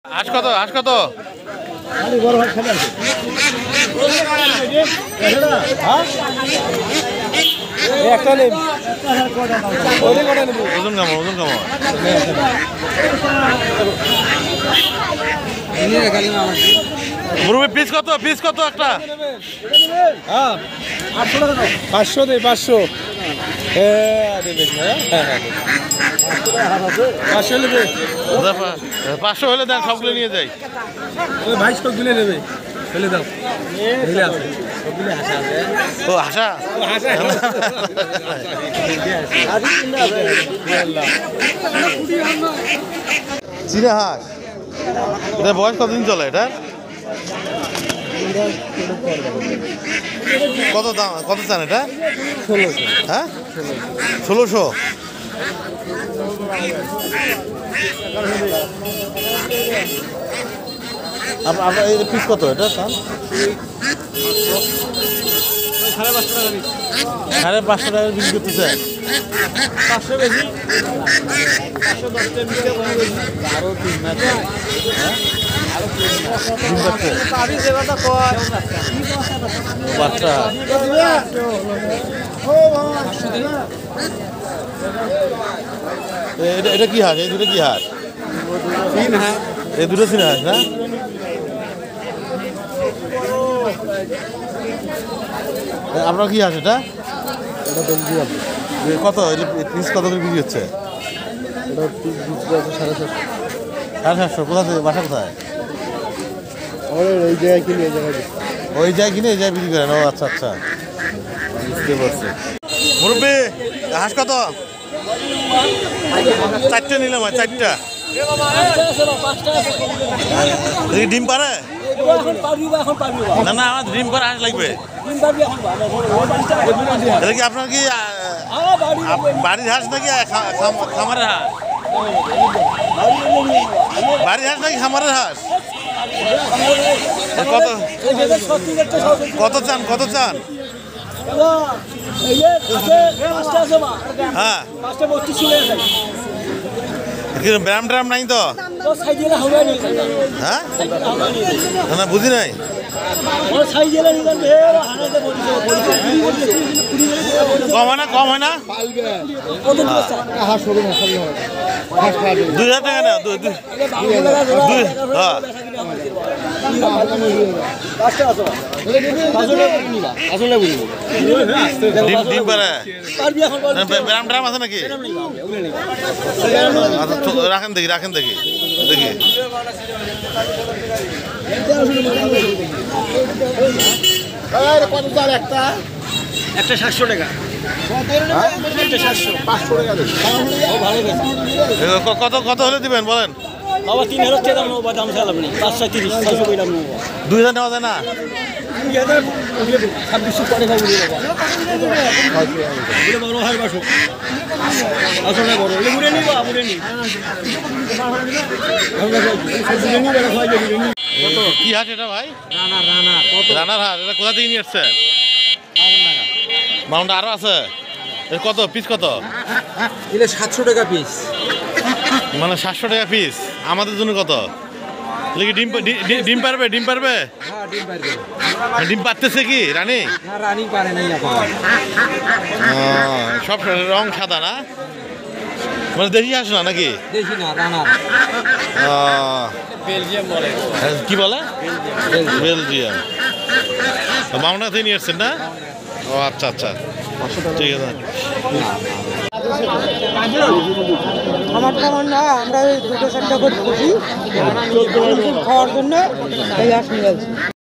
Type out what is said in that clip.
হাঁস কত হাঁস কত ওজন কেমন ওজন কেমন মুরগি পিস কত একটা 500 দেই 500 500 হলে দেন সবগুলো নিয়ে যাই ভাই সবগুলো নেবে ফেলে দাও ও হাসা চীনা হাঁস এটা বয়স কতদিন চলে এটা কত দাম কত চান এটা 1600 হ্যাঁ 1600 আপনার এই পিস কত এটা চান 550 টাকা বিক্রি করতেছে 500 বেশি 510 আরো 3 মাস আরো 3 মাস পাবি যেটা কয় বাচ্চা এটা কি হাঁস এই দুটো কি হাঁস তিন হাঁস এই দুটো চীনা হাঁস না আপনার কি হাঁস এটা বেলজিয়াম কত পিস কত করে বিক্রি হচ্ছে এটা পিস বিক্রি আছে 750 কোথা থেকে বাসা কোথায় ওই জায়গায় কিনে ওই জায়গায় কিনে এই জায়গায় বিক্রি করেন ও আচ্ছা আচ্ছা বুঝতে পারছি মুরব্বি হাঁস কত 4টে নিলাম 4টা ডিম পারে না না আমার ডিম পারে হাঁস লাগবে এটা কি আপনার কি বাড়ির হাঁস নাকি খামারের হাঁস বাড়ির হাঁস নাকি খামারের হাঁস কত চান হ্যাঁ ব্যায়াম ট্যাম নাই তো হ্যাঁ না বুঝি নাই কম হয় না 2000 টাকা না ডিম পারে ব্যায়াম ট্যাম আছে নাকি রাখেন দেখি একটা 700 টাকা কত হলে দিবেন বলেন বাবা 3000 টাকা দাম নেবো দাম চালাব না 530 600 কই দাম নেবো 2000 নেওয়া যায় না 2600 পরে খাবো বড় হয় বাসো আসলে বড় মুড়ে নিব মুড়ে নি কি হাঁস এটা ভাই রানার হাঁস এটা কোথা থেকে নিয়ে আসছেন মাউন্ট আরো আছে কত পিস কত এটা 700 টাকা পিস মানে 700 টাকা পিস আমাদের জন্য কত ডিম পারবে হ্যাঁ ডিম পারবে ডিম পারতেছে কি রানী না রানী পারে নাই এখন সব রং সাদা না মানে দেশি হাঁস না নাকি দেখি না রানার বেলজিয়াম বলে কি বলে বেলজিয়াম মাউন্ট থেকে নিয়ে আসছেন না ও আচ্ছা ঠিক আছে আমার তেমন না আমরা 2-4টা করে খুশি খাওয়ার জন্য এই হাঁস নিয়ে আসছি